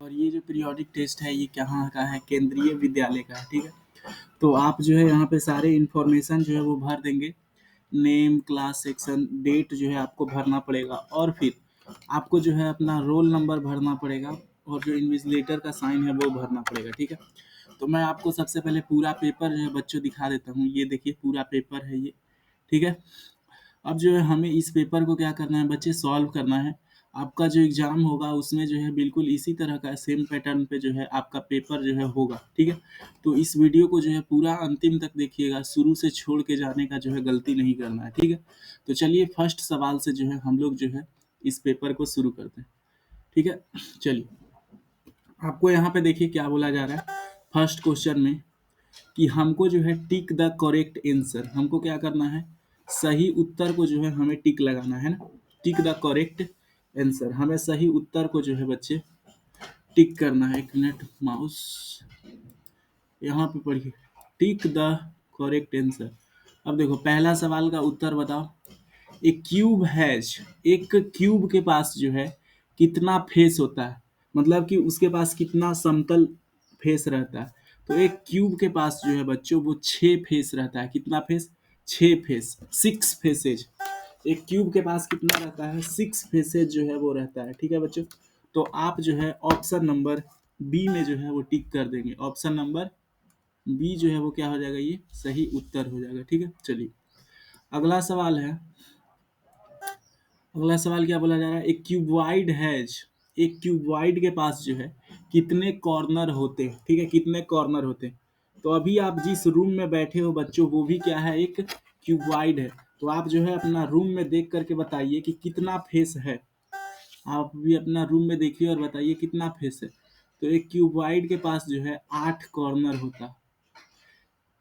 और ये जो पीरियोडिक टेस्ट है ये कहाँ का है, केंद्रीय विद्यालय का है, ठीक है। तो आप जो है यहाँ पे सारे इन्फॉर्मेशन जो है वो भर देंगे, नेम, क्लास, सेक्शन, डेट जो है आपको भरना पड़ेगा, और फिर आपको जो है अपना रोल नंबर भरना पड़ेगा, और जो इन्विजिलेटर का साइन है वो भरना पड़ेगा, ठीक है। तो मैं आपको सबसे पहले पूरा पेपर जो है बच्चों दिखा देता हूँ। ये देखिए पूरा पेपर है ये, ठीक है। अब जो है हमें इस पेपर को क्या करना है बच्चे, सॉल्व करना है। आपका जो एग्ज़ाम होगा उसमें जो है बिल्कुल इसी तरह का सेम पैटर्न पे जो है आपका पेपर जो है होगा, ठीक है। तो इस वीडियो को जो है पूरा अंतिम तक देखिएगा, शुरू से छोड़ के जाने का जो है गलती नहीं करना है, ठीक है। तो चलिए फर्स्ट सवाल से जो है हम लोग जो है इस पेपर को शुरू करते हैं, ठीक है। चलिए, आपको यहाँ पे देखिए क्या बोला जा रहा है फर्स्ट क्वेश्चन में, कि हमको जो है टिक द करेक्ट आंसर, हमको क्या करना है, सही उत्तर को जो है हमें टिक लगाना है ना। टिक द करेक्ट आंसर, हमें सही उत्तर को जो है बच्चे टिक करना है। एक मिनट, माउस यहाँ पे पढ़िए, टिक द करेक्ट आंसर। अब देखो पहला सवाल का उत्तर बताओ। एक क्यूब हैज, एक क्यूब के पास जो है कितना फेस होता है, मतलब कि उसके पास कितना समतल फेस रहता है। तो एक क्यूब के पास जो है बच्चों वो 6 फेस रहता है। कितना फेस, 6 फेस, 6 फेसेज। एक क्यूब के पास कितना रहता है, 6 फेसेज जो है वो रहता है, ठीक है बच्चों। तो आप जो है ऑप्शन नंबर बी में जो है वो टिक कर देंगे। ऑप्शन नंबर बी जो है वो क्या हो जाएगा, ये सही उत्तर हो जाएगा, ठीक है। चलिए अगला सवाल है। अगला सवाल क्या बोला जा रहा है, एक क्यूबॉइड हैज, एक क्यूबॉइड के पास जो है कितने कॉर्नर होते हैं, ठीक है, कितने कॉर्नर होते हैं। तो अभी आप जिस रूम में बैठे हो बच्चों वो भी क्या है, एक क्यूबॉइड है। तो आप जो है अपना रूम में देख करके बताइए कि कितना फेस है। आप भी अपना रूम में देखिए और बताइए कितना फेस है। तो एक क्यूबॉइड के पास जो है 8 कॉर्नर होता।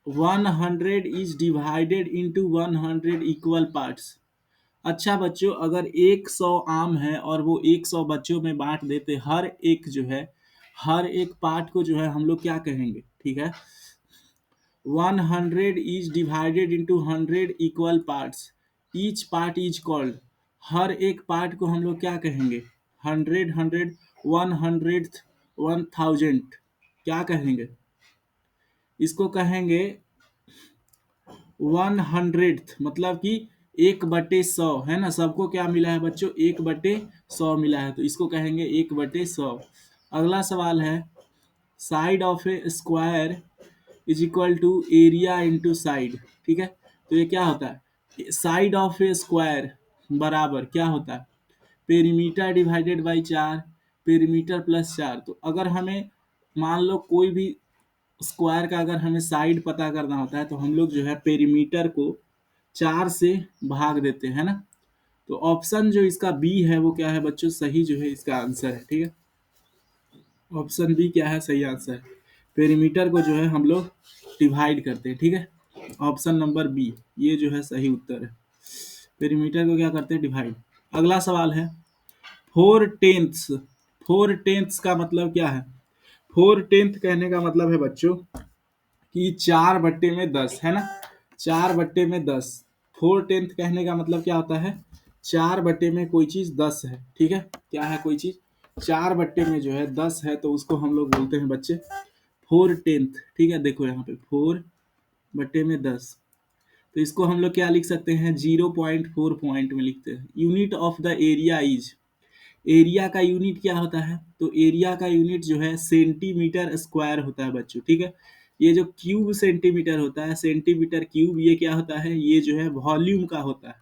100 is divided into 100 equal parts. अच्छा बच्चों, अगर 100 आम है और वो 100 बच्चों में बांट देते, हर एक जो है, हर एक पार्ट को जो है हम लोग क्या कहेंगे, ठीक है। 100 is divided into 100 equal parts, each part is called. हर एक पार्ट को हम लोग क्या कहेंगे, 100, 100, 100, 1000, क्या कहेंगे, इसको कहेंगे 100th, मतलब कि 1/100 है ना। सबको क्या मिला है बच्चों, 1/100 मिला है, तो इसको कहेंगे 1/100। अगला सवाल है, side of a square is equal to area into side, ठीक है। तो ये क्या होता है, साइड ऑफ ए स्क्वायर बराबर क्या होता है, perimeter divided by 4, perimeter plus 4। तो अगर हमें मान लो कोई भी स्क्वायर का अगर हमें साइड पता करना होता है तो हम लोग जो है पेरीमीटर को 4 से भाग देते हैं ना। तो ऑप्शन जो इसका बी है वो क्या है बच्चों, सही जो है इसका आंसर है, ठीक है। ऑप्शन बी क्या है, सही आंसर है। पेरीमीटर को जो है हम लोग डिवाइड करते हैं, ठीक है। ऑप्शन नंबर बी ये जो है सही उत्तर है। पेरीमीटर को क्या करते हैं, डिवाइड। अगला सवाल है, 4/10। 4/10 का मतलब क्या है, 4/10 कहने का मतलब है बच्चों कि 4/10 है ना, 4/10। 4/10 कहने का मतलब क्या होता है, 4 बट्टे में कोई चीज 10 है, ठीक है। क्या है, कोई चीज 4 बट्टे में जो है 10 है, तो उसको हम लोग बोलते हैं बच्चे 4/10, ठीक है। देखो यहाँ पे 4/10, तो इसको हम लोग क्या लिख सकते हैं, 0.4 पॉइंट में लिखते हैं। Unit of the area is, area का यूनिट क्या होता है, तो एरिया का यूनिट जो है सेंटीमीटर स्क्वायर होता है बच्चों, ठीक है। ये जो क्यूब सेंटीमीटर होता है, सेंटीमीटर क्यूब, ये क्या होता है, ये जो है वॉल्यूम का होता है,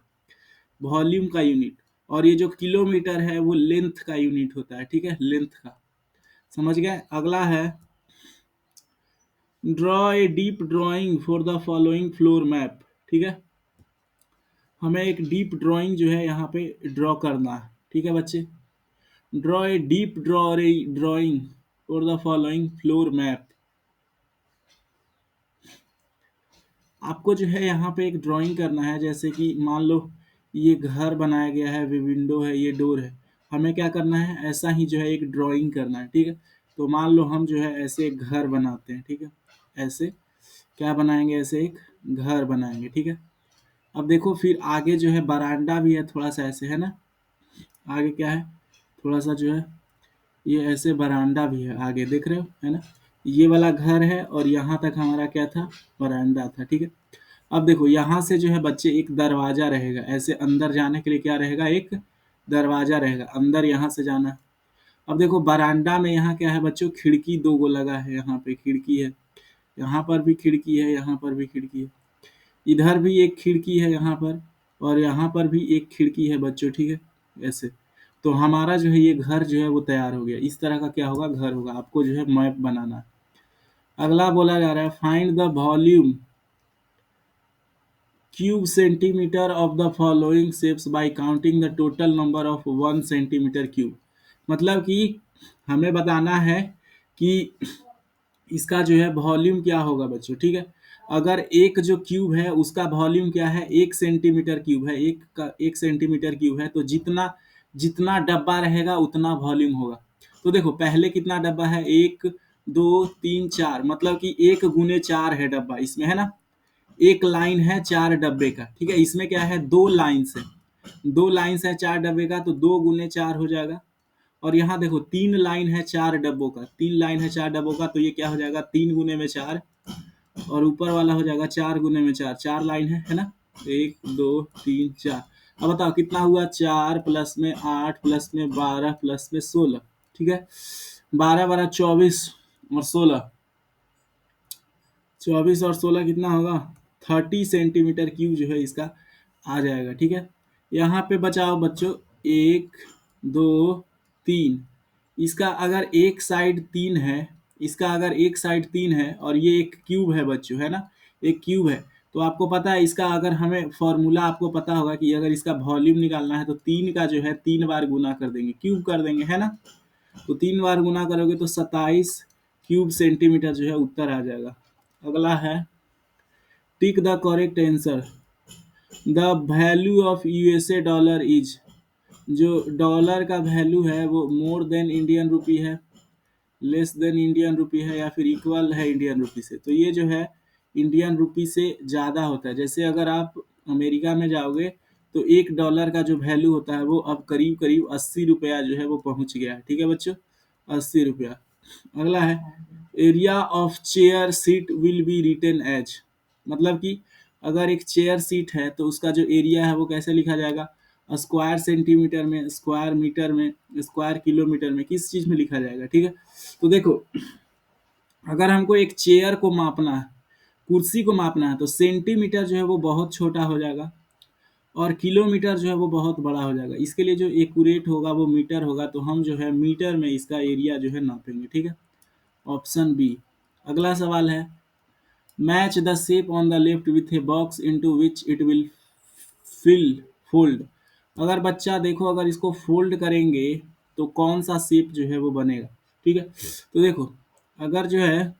वॉल्यूम का यूनिट। और ये जो किलोमीटर है वो लेंथ का यूनिट होता है, ठीक है, लेंथ का। समझ गए। अगला है, draw a deep drawing for the following floor map, ठीक है। हमें एक डीप ड्राइंग जो है यहाँ पे ड्रॉ करना है, ठीक है बच्चे। Draw a deep drawing for the following floor map. आपको जो है यहाँ पे एक ड्राइंग करना है, जैसे कि मान लो ये घर बनाया गया है, विंडो है, ये डोर है। हमें क्या करना है, ऐसा ही जो है एक ड्राइंग करना है, ठीक है। तो मान लो हम जो है ऐसे एक घर बनाते हैं, ठीक है। ऐसे क्या बनाएंगे, ऐसे एक घर बनाएंगे, ठीक है। अब देखो फिर आगे जो है बरामदा भी है थोड़ा सा ऐसे, है ना। आगे क्या है, थोड़ा सा जो है ये ऐसे बरामदा भी है, आगे देख रहे हो, है ना। ये वाला घर है और यहाँ तक हमारा क्या था, बरामदा था, ठीक है। अब देखो यहाँ से जो है बच्चे एक दरवाजा रहेगा, ऐसे अंदर जाने के लिए क्या रहेगा, एक दरवाजा रहेगा, अंदर यहाँ से जाना है। अब देखो बरामदा में यहाँ क्या है बच्चों, खिड़की दो गो लगा है, यहाँ पे खिड़की है, यहाँ पर भी खिड़की है, यहाँ पर भी खिड़की है, इधर भी एक खिड़की है यहाँ पर, और यहाँ पर भी एक खिड़की है बच्चों, ठीक है, ऐसे। तो हमारा जो है ये घर जो है वो तैयार हो गया, इस तरह का क्या होगा, घर होगा। आपको जो है मैप बनाना है। अगला बोला जा रहा है, find the volume cube centimetre of the following shapes bye counting the total number of 1 centimetre cube. मतलब कि हमें बताना है कि इसका जो है वॉल्यूम क्या होगा बच्चों, ठीक है। अगर एक जो क्यूब है उसका वॉल्यूम क्या है, 1 सेंटीमीटर क्यूब है, एक का 1 सेंटीमीटर क्यूब है, तो जितना जितना डब्बा रहेगा उतना वॉल्यूम होगा। तो देखो पहले कितना डब्बा है, 1 2 3 4, मतलब कि 1 गुने 4 है डब्बा इसमें, है ना। एक लाइन है 4 डब्बे का, ठीक है। इसमें क्या है, 2 लाइन्स है, 2 लाइन्स है 4 डब्बे का, तो 2 गुने 4 हो जाएगा। और यहाँ देखो 3 लाइन है 4 डब्बों का, 3 लाइन है 4 डब्बों का, तो ये क्या हो जाएगा, 3 गुने में 4, और ऊपर वाला हो जाएगा 4 गुने में 4, 4 लाइन है ना। 1 2 3 4। अब बताओ कितना हुआ, 4 + में 8 + में 12 + में 16, ठीक है। 12 12 24 और 16, 24 और 16 कितना होगा, 30 सेंटीमीटर क्यूब जो है इसका आ जाएगा, ठीक है। यहाँ पे बचाओ बच्चों, 1 2 3, इसका अगर एक साइड 3 है, इसका अगर एक साइड 3 है और ये एक क्यूब है बच्चों, है ना, एक क्यूब है, तो आपको पता है इसका, अगर हमें फॉर्मूला आपको पता होगा कि अगर इसका वॉल्यूम निकालना है तो 3 का जो है 3 बार गुना कर देंगे, क्यूब कर देंगे, है ना। तो 3 बार गुना करोगे तो 27 क्यूब सेंटीमीटर जो है उत्तर आ जाएगा। अगला है, tick the correct answer. The value of USA dollar is, जो डॉलर का वैल्यू है वो मोर देन इंडियन रुपी है, लेस देन इंडियन रुपी है, या फिर इक्वल है इंडियन रुपी से। तो ये जो है इंडियन रुपी से ज़्यादा होता है। जैसे अगर आप अमेरिका में जाओगे तो $1 का जो वैल्यू होता है वो अब करीब करीब 80 रुपया जो है वो पहुंच गया है, ठीक है बच्चों, 80 रुपया। अगला है, area of chair seat will be written as, मतलब कि अगर एक चेयर सीट है तो उसका जो एरिया है वो कैसे लिखा जाएगा, स्क्वायर सेंटीमीटर में, स्क्वायर मीटर में, स्क्वायर किलोमीटर में, किस चीज़ में लिखा जाएगा, ठीक है। तो देखो अगर हमको एक चेयर को मापना है, कुर्सी को मापना है, तो सेंटीमीटर जो है वो बहुत छोटा हो जाएगा और किलोमीटर जो है वो बहुत बड़ा हो जाएगा। इसके लिए जो एक्यूरेट होगा वो मीटर होगा, तो हम जो है मीटर में इसका एरिया जो है नापेंगे, ठीक है, ऑप्शन बी। अगला सवाल है, match the shape on the left with a box into which it will fill fold. अगर बच्चा देखो अगर इसको फोल्ड करेंगे तो कौन सा शेप जो है वो बनेगा, ठीक है। तो देखो अगर जो है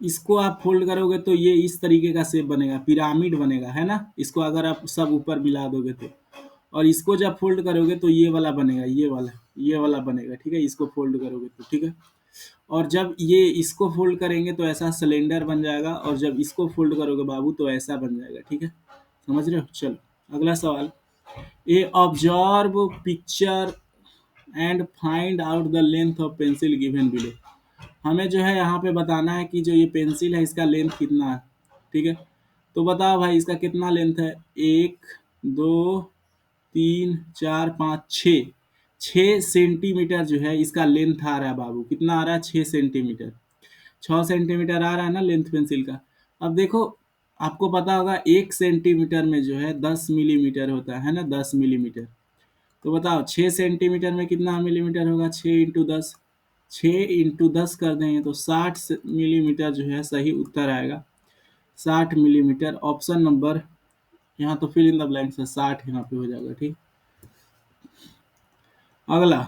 इसको आप फोल्ड करोगे तो ये इस तरीके का शेप बनेगा, पिरामिड बनेगा, है ना। इसको अगर आप सब ऊपर मिला दोगे तो, और इसको जब फोल्ड करोगे तो ये वाला बनेगा, ये वाला बनेगा, ठीक है, इसको फोल्ड करोगे तो, ठीक है। और जब ये इसको फोल्ड करेंगे तो ऐसा सिलेंडर बन जाएगा, और जब इसको फोल्ड करोगे बाबू तो ऐसा बन जाएगा, ठीक है, समझ रहे हो। चलो अगला सवाल, a observe picture and find out the length of pencil given below. हमें जो है यहाँ पे बताना है कि जो ये पेंसिल है इसका लेंथ कितना है, ठीक है। तो बताओ भाई इसका कितना लेंथ है, 1 2 3 4 5 6, 6 सेंटीमीटर जो है इसका लेंथ आ रहा है बाबू, कितना आ रहा है, 6 सेंटीमीटर, 6 सेंटीमीटर आ रहा है ना लेंथ पेंसिल का। अब देखो आपको पता होगा 1 सेंटीमीटर में जो है 10 मिलीमीटर होता है ना, 10 मिलीमीटर। तो बताओ 6 सेंटीमीटर में कितना मिलीमीटर होगा, 6 × 10, 6 × 10 कर देंगे तो 60 मिलीमीटर जो है सही उत्तर आएगा, 60 मिलीमीटर, ऑप्शन नंबर, यहाँ तो फिल इन द ब्लैंक्स है, 60 यहाँ पे हो जाएगा, ठीक। अगला,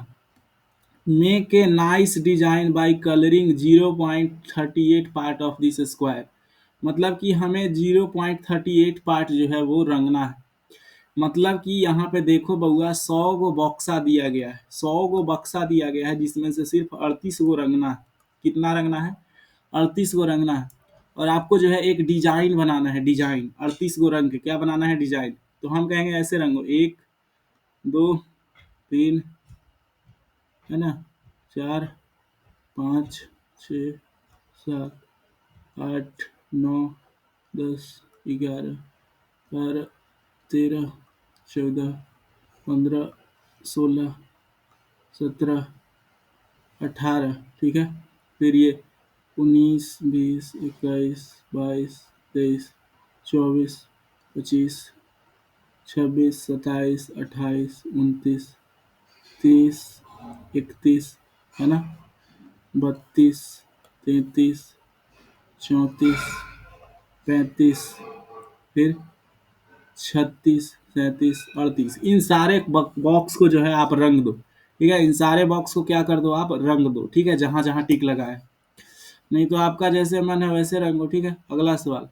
make a nice design by colouring 0.38 part of this square. मतलब कि हमें 0.38 पार्ट जो है वो रंगना है। मतलब कि यहाँ पे देखो बउआ 100 गो बक्सा दिया गया है, 100 गो बक्सा दिया गया है जिसमें से सिर्फ 38 गो रंगना है। कितना रंगना है, 38 गो रंगना है। और आपको जो है एक डिजाइन बनाना है, डिजाइन 38 गो रंग के क्या बनाना है, डिजाइन। तो हम कहेंगे ऐसे रंगो, 1 2 3 है ना, 4 5 6 7 8 9 10 11 12 13 14 15 16 17 18, ठीक है। फिर ये 19 20 21 22 23 24 25 26 27 28 29 30 31, है ना, 32 33 34 35, फिर 36 37 38, इन सारे बॉक्स को जो है आप रंग दो, ठीक है। इन सारे बॉक्स को क्या कर दो, आप रंग दो, ठीक है, जहां जहां टिक लगा है। नहीं तो आपका जैसे मन है वैसे रंगो, ठीक है। अगला सवाल,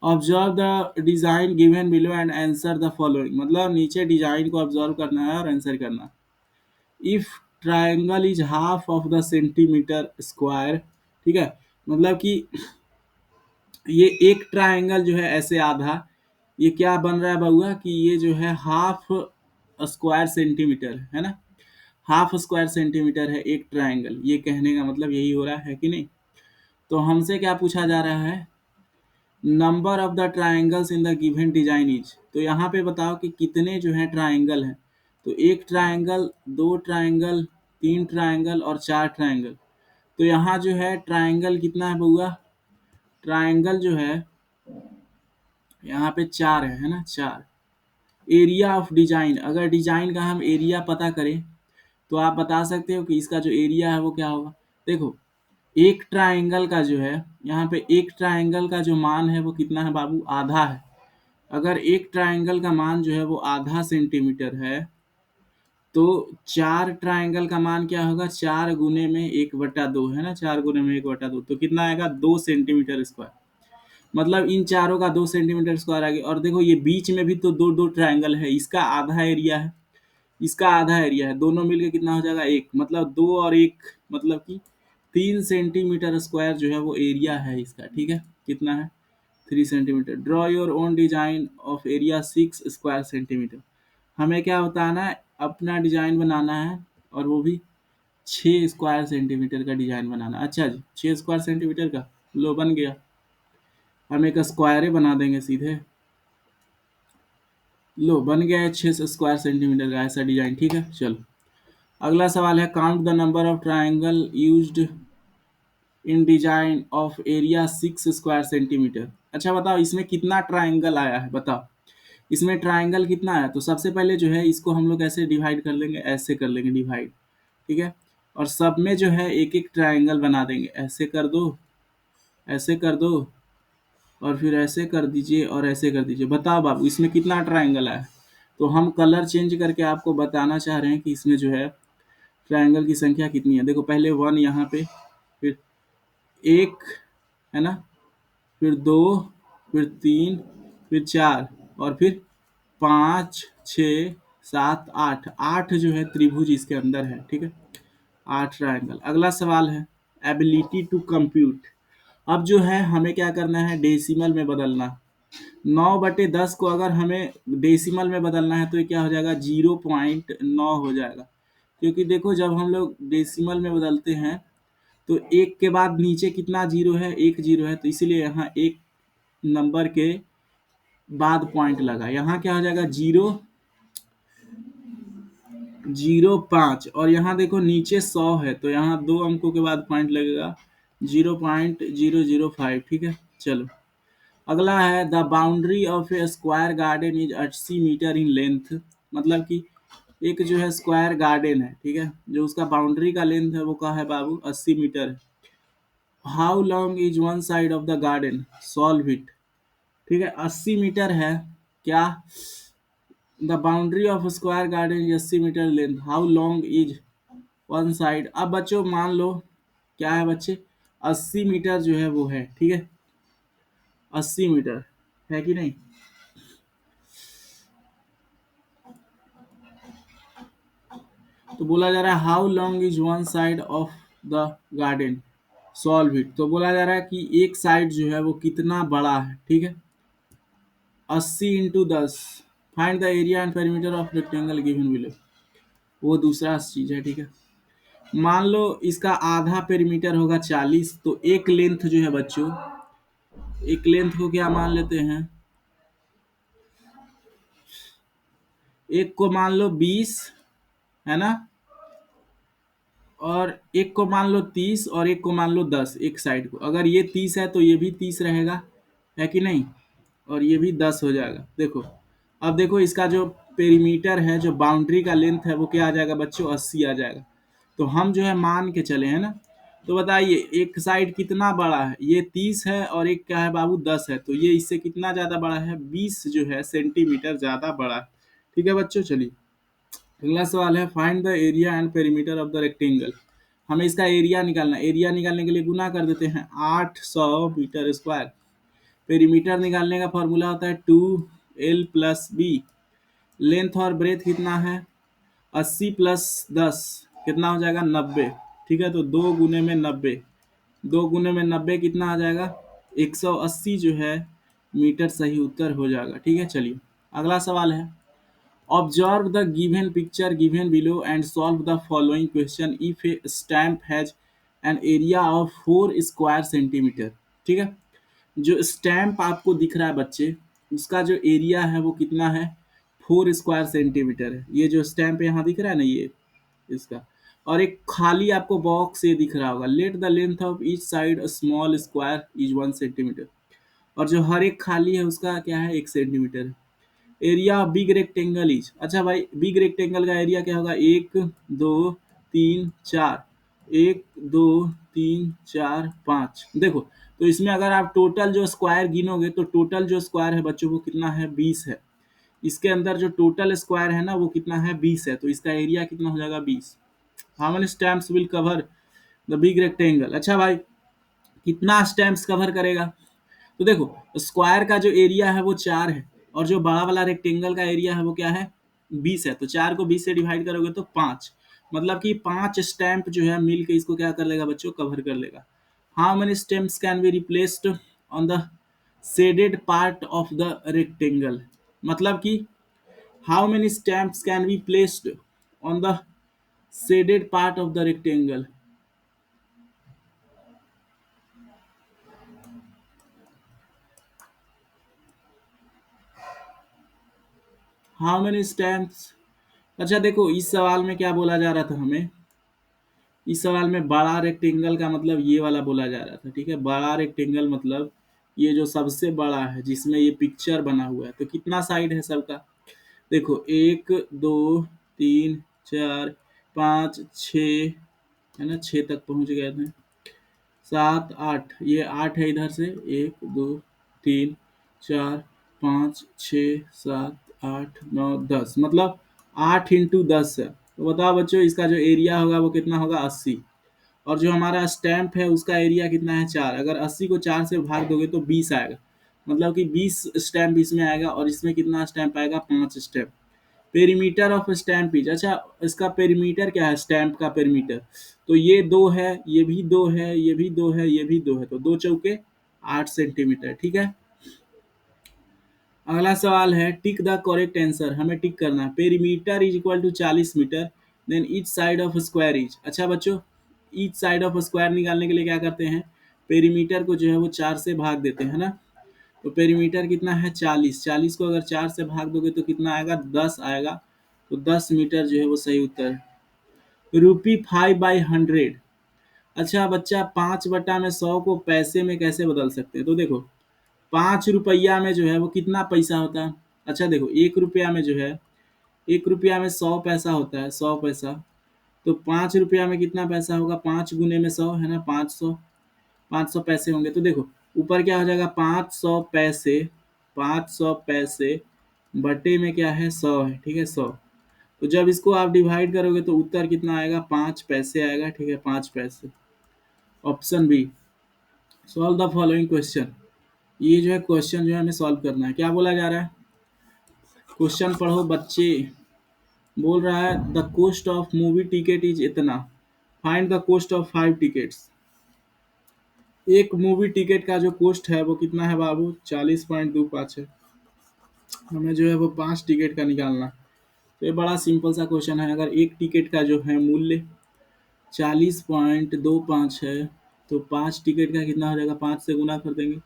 observe the design given below and answer the following, मतलब नीचे डिजाइन को ऑब्जर्व करना है और आंसर करना। If triangle is half of the centimetre square, ठीक है, मतलब कि ये एक ट्राइंगल जो है ऐसे आधा, ये क्या बन रहा है बउआ कि ये जो है हाफ स्क्वायर सेंटीमीटर है ना, हाफ स्क्वायर सेंटीमीटर है एक ट्राइंगल, ये कहने का मतलब यही हो रहा है कि नहीं। तो हमसे क्या पूछा जा रहा है, number of the triangles in the given design is, तो यहाँ पे बताओ कि कितने जो है ट्राइंगल हैं। तो एक ट्राइंगल, दो ट्राइंगल, तीन ट्राइंगल और चार ट्राइंगल। तो यहाँ जो है ट्राइंगल कितना है बउआ, ट्राइंगल जो है यहाँ पे चार है ना, चार। एरिया ऑफ डिजाइन, अगर डिजाइन का हम एरिया पता करें तो आप बता सकते हो कि इसका जो एरिया है वो क्या होगा। देखो, एक ट्राइंगल का जो है, यहाँ पे एक ट्राइंगल का जो मान है वो कितना है बाबू, आधा है। अगर एक ट्राइंगल का मान जो है वो आधा सेंटीमीटर है, तो चार ट्राइंगल का मान क्या होगा, 4 गुने में 1/2 है ना, 4 गुने में 1/2, तो कितना आएगा, 2 सेंटीमीटर स्क्वायर। मतलब इन चारों का 2 सेंटीमीटर स्क्वायर आ गया। और देखो ये बीच में भी तो दो दो ट्राइंगल है, इसका आधा एरिया है, इसका आधा एरिया है, दोनों मिलके कितना हो जाएगा, एक, मतलब दो और एक, मतलब कि 3 सेंटीमीटर स्क्वायर जो है वो एरिया है इसका, ठीक है। कितना है, 3 centimetre. Draw your own design of area 6 square centimetre, हमें क्या बताना है, अपना डिजाइन बनाना है, और वो भी 6 स्क्वायर सेंटीमीटर का डिजाइन बनाना। अच्छा जी, 6 स्क्वायर सेंटीमीटर का, लो बन गया, हम एक स्क्वायर बना देंगे सीधे। लो बन गया है 6 स्क्वायर सेंटीमीटर का ऐसा डिजाइन, ठीक है। चलो अगला सवाल है, count the number of triangle used in design of area 6 square centimetre. अच्छा बताओ इसमें कितना ट्राइंगल आया है, बताओ इसमें ट्राइंगल कितना है। तो सबसे पहले जो है इसको हम लोग ऐसे डिवाइड कर लेंगे, ऐसे कर लेंगे डिवाइड, ठीक है। और सब में जो है एक एक ट्राइंगल बना देंगे, ऐसे कर दो, ऐसे कर दो, और फिर ऐसे कर दीजिए और ऐसे कर दीजिए। बताओ बाबू इसमें कितना ट्राइंगल आया। तो हम कलर चेंज करके आपको बताना चाह रहे हैं कि इसमें जो है ट्राइंगल की संख्या कितनी है। देखो पहले 1 यहाँ पे, फिर 1, है ना, फिर 2, फिर 3, फिर 4, और फिर 5 6 7 8, 8 जो है त्रिभुज इसके अंदर है, ठीक है, 8 ट्राइंगल। अगला सवाल है, एबिलिटी टू कंप्यूट। अब जो है हमें क्या करना है, डेसिमल में बदलना। 9/10 को अगर हमें डेसिमल में बदलना है तो ये क्या हो जाएगा, 0.9 हो जाएगा। क्योंकि देखो जब हम लोग डेसिमल में बदलते हैं तो एक के बाद नीचे कितना जीरो है, एक जीरो है, तो इसीलिए यहाँ एक नंबर के बाद पॉइंट लगा, यहाँ क्या हो जाएगा, 0.05। और यहाँ देखो नीचे 100 है तो यहाँ 2 अंकों के बाद पॉइंट लगेगा, 0.005, ठीक है। चलो अगला है, the boundary of a square garden is 80 metre in length, मतलब कि एक जो है स्क्वायर गार्डन है, ठीक है, जो उसका बाउंड्री का लेंथ है वो क्या है बाबू, 80 मीटर है। How long is one side of the garden, solve it, ठीक है, 80 मीटर है क्या, the boundary of square garden is 80 metre length, how long is one side. अब बच्चों मान लो क्या है बच्चे, 80 मीटर जो है वो है, ठीक है, 80 मीटर है कि नहीं। तो बोला जा रहा है how long is one side of the garden, solve it. तो बोला जा रहा है कि एक साइड जो है वो कितना बड़ा है, ठीक है, 80 × 10, find the area and perimeter of rectangle given below, वो दूसरा चीज है, ठीक है। मान लो इसका आधा पेरीमीटर होगा 40, तो एक लेंथ जो है बच्चों, एक लेंथ को क्या मान लेते हैं, एक को मान लो 20, है ना, और एक को मान लो 30 और एक को मान लो 10, एक साइड को। अगर ये 30 है तो ये भी 30 रहेगा, है कि नहीं, और ये भी 10 हो जाएगा। देखो, अब देखो इसका जो पेरीमीटर है, जो बाउंड्री का लेंथ है, वो क्या आ जाएगा बच्चों, 80 आ जाएगा। तो हम जो है मान के चले, है ना। तो बताइए एक साइड कितना बड़ा है, ये 30 है और एक क्या है बाबू, 10 है, तो ये इससे कितना ज्यादा बड़ा है, 20 जो है सेंटीमीटर ज्यादा बड़ा है। ठीक है बच्चों, चलिए अगला सवाल है, find the area and perimeter of the rectangle. हमें इसका एरिया निकालना है। एरिया निकालने के लिए गुना कर देते हैं, 800 मीटर स्क्वायर। पेरीमीटर निकालने का फॉर्मूला होता है 2l+b। लेंथ और ब्रेथ कितना है, 80 प्लस 10 कितना हो जाएगा, 90। ठीक है, तो 2 गुने में 90, 2 गुने में 90 कितना आ जाएगा, 180 जो है मीटर सही उत्तर हो जाएगा। ठीक है, चलिए अगला सवाल है, observe the given picture given below and solve the following question if A stamp has an area of 4 square centimetre. ठीक है, जो स्टैम्प आपको दिख रहा है बच्चे, उसका जो एरिया है वो कितना है, 4 स्क्वायर सेंटीमीटर है। ये जो स्टैम्प यहाँ दिख रहा है ना, ये इसका, और एक खाली आपको बॉक्स ये दिख रहा होगा, let the length of each side small square is 1 centimetre. और जो हर एक खाली है उसका क्या है, 1 सेंटीमीटर है। एरिया बिग रेक्टेंगल इज, अच्छा भाई बिग रेक्टेंगल का एरिया क्या होगा, 1 2 3 4, 1 2 3 4 5। देखो, तो इसमें अगर आप टोटल जो स्क्वायर गिनोगे तो टोटल जो स्क्वायर है बच्चों वो कितना है, 20 है। इसके अंदर जो टोटल स्क्वायर है ना वो कितना है, 20 है, तो इसका एरिया कितना हो जाएगा, 20। How many stamps will cover the big rectangle. अच्छा भाई, कितना स्टैम्प्स कवर करेगा, तो देखो स्क्वायर का जो एरिया है वो 4 है, और जो बड़ा वाला रेक्टेंगल का एरिया है वो क्या है, 20 है। तो 4 को 20 से डिवाइड करोगे तो 5, मतलब कि 5 स्टैम्प जो है मिल के इसको क्या कर लेगा बच्चों, कवर कर लेगा। How many stamps can be replaced on the shaded part of the rectangle, मतलब कि how many stamps can be placed on the shaded part of the rectangle. How many stamps, अच्छा देखो इस सवाल में क्या बोला जा रहा था हमें, इस सवाल में बड़ा रेक्टेंगल का मतलब ये वाला बोला जा रहा था। ठीक है, बड़ा रेक्टेंगल मतलब ये जो सबसे बड़ा है जिसमें ये पिक्चर बना हुआ है। तो कितना साइड है सबका, देखो 1 2 3 4 5 6, है ना, 6 तक पहुंच गए थे, 7 8, ये 8 है इधर से, 1 2 3 4 5 6 7 8 9 10, मतलब 8 × 10 है। तो बताओ बच्चों इसका जो एरिया होगा वो कितना होगा, 80। और जो हमारा स्टैम्प है उसका एरिया कितना है, 4। अगर 80 को 4 से भाग दोगे तो 20 आएगा, मतलब कि 20 स्टैम्प इसमें आएगा, और इसमें कितना स्टैम्प आएगा, 5 stamp. Perimeter of stamp is, अच्छा इसका पेरीमीटर क्या है, स्टैम्प का पेरीमीटर, तो ये 2 है, ये भी 2 है, ये भी 2 है, ये भी 2 है, तो 2 चौके 8 सेंटीमीटर। ठीक है, अगला सवाल है, टिक द करेक्ट आंसर, हमें टिक करना है। Perimeter is equal to 40 metre, then each side of square is, अच्छा बच्चों ईच साइड ऑफ स्क्वायर निकालने के लिए क्या करते हैं, पेरीमीटर को जो है वो 4 से भाग देते हैं ना। तो पेरीमीटर कितना है, 40, 40 को अगर 4 से भाग दोगे तो कितना आएगा, 10 आएगा। तो 10 मीटर जो है वो सही उत्तर है। रूपी 5/100, अच्छा बच्चा 5/100 को पैसे में कैसे बदल सकते हैं, तो देखो 5 रुपया में जो है वो कितना पैसा होता है, अच्छा देखो 1 रुपया में जो है, 1 रुपया में 100 पैसा होता है, 100 पैसा। तो 5 रुपया में कितना पैसा होगा, 5 गुने में 100 है ना, 500, 500 पैसे होंगे। तो देखो ऊपर क्या हो जाएगा, 500 पैसे, 500 पैसे बटे में क्या है, 100 है। ठीक है, 100, तो जब इसको आप डिवाइड करोगे तो उत्तर कितना आएगा, 5 पैसे आएगा। ठीक है, 5 पैसे, option B. Solve the following question, ये जो है क्वेश्चन जो है हमें सॉल्व करना है। क्या बोला जा रहा है, क्वेश्चन पढ़ो बच्चे। बोल रहा है the cost of movie ticket is इतना, find the cost of 5 tickets. एक मूवी टिकट का जो कॉस्ट है वो कितना है बाबू, 40.25 है। हमें जो है वो 5 टिकट का निकालना है। तो ये बड़ा सिंपल सा क्वेश्चन है। अगर एक टिकट का जो है मूल्य 40.25 है, तो 5 टिकट का कितना हो जाएगा, 5 से गुना कर देंगे,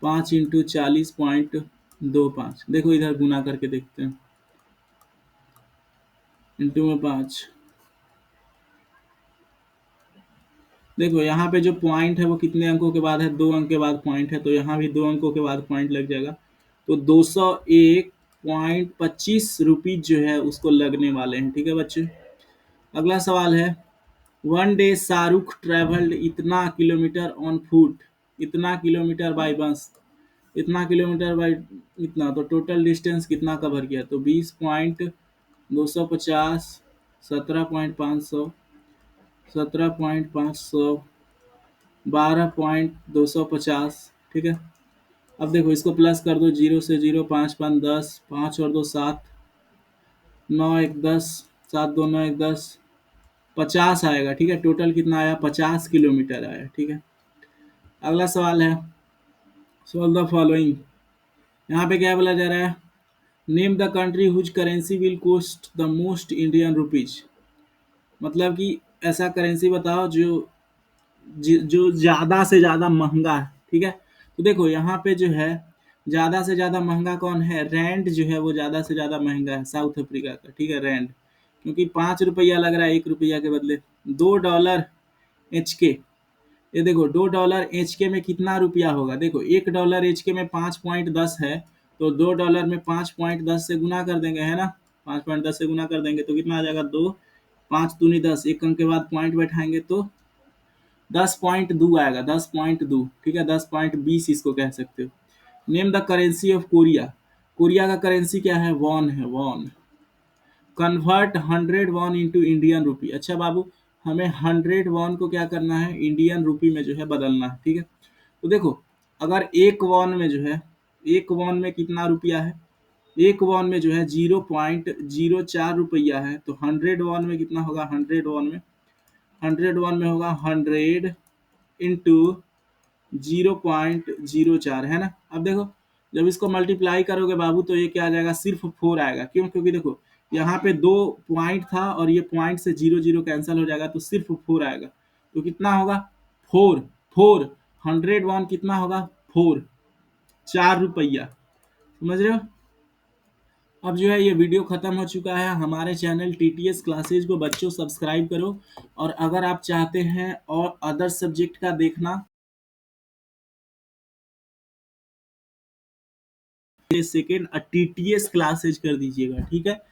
5 × 40.25, देखो इधर गुना करके देखते हैं, इंटू में 5। देखो यहाँ पे जो पॉइंट है वो कितने अंकों के बाद है, 2 अंक के बाद पॉइंट है, तो यहाँ भी 2 अंकों के बाद पॉइंट लग जाएगा, तो 201.25 रुपीज जो है उसको लगने वाले हैं। ठीक है बच्चे, अगला सवाल है, वन डे शाहरुख ट्रेवल्ड इतना किलोमीटर ऑन फुट, इतना किलोमीटर बाई बस, इतना किलोमीटर बाई इतना, तो टोटल डिस्टेंस कितना कवर किया, तो 20.250, 17.500, 17.500, 12.250। ठीक है, अब देखो इसको प्लस कर दो, 0 से 0, 5 5 10, 5 और 2 7, 9 1 10, 7 2 9 1 10, 50 आएगा। ठीक है, टोटल कितना आया, 50 किलोमीटर आया। ठीक है, अगला सवाल है, सॉल्व द फॉलोइंग। यहाँ पे क्या बोला जा रहा है, name the country whose currency will cost the most Indian rupees, मतलब कि ऐसा करेंसी बताओ जो ज़्यादा से ज़्यादा महंगा है। ठीक है, तो देखो यहाँ पे जो है ज़्यादा से ज़्यादा महंगा कौन है, रैंड जो है वो ज़्यादा से ज़्यादा महंगा है, साउथ अफ्रीका का। ठीक है, रैंड, क्योंकि 5 रुपया लग रहा है 1 रुपया के बदले। $2 HK, ये देखो $2 HK में कितना रुपया होगा, देखो $1 HK में 5.10 है, तो $2 में 5.10 से गुना कर देंगे, है ना, 5.10 से गुना कर देंगे तो कितना आ जाएगा, 2, 5 दूनी 10, 1 अंक के बाद पॉइंट बैठाएंगे तो 10.2 आएगा, 10.2। ठीक है, 10.20 इसको कह सकते हो। Name the currency of Korea, Korea का करेंसी क्या है, वॉन है, won. Convert 100 won into Indian rupee, अच्छा बाबू हमें 100 वॉन को क्या करना है, इंडियन रुपी में जो है बदलना है। ठीक है, तो देखो अगर एक वॉन में जो है, एक वॉन में कितना रुपया है, एक वॉन में जो है 0.04 रुपया है, तो 100 वॉन में कितना होगा, 100 वॉन में होगा 100 इंटू 0.04, है ना। अब देखो जब इसको मल्टीप्लाई करोगे बाबू तो ये क्या आ जाएगा, सिर्फ 4 आएगा, क्यों, क्योंकि देखो यहाँ पे 2 पॉइंट था और ये पॉइंट से 0 0 कैंसिल हो जाएगा, तो सिर्फ 4 आएगा, तो कितना होगा, 4, 4, 100 वॉन कितना होगा, 4, 4 रुपया, समझ रहे हो। अब जो है ये वीडियो खत्म हो चुका है, हमारे चैनल TTS क्लासेज को बच्चों सब्सक्राइब करो, और अगर आप चाहते हैं और अदर सब्जेक्ट का देखना, सेकेंड TTS क्लासेज कर दीजिएगा। ठीक है,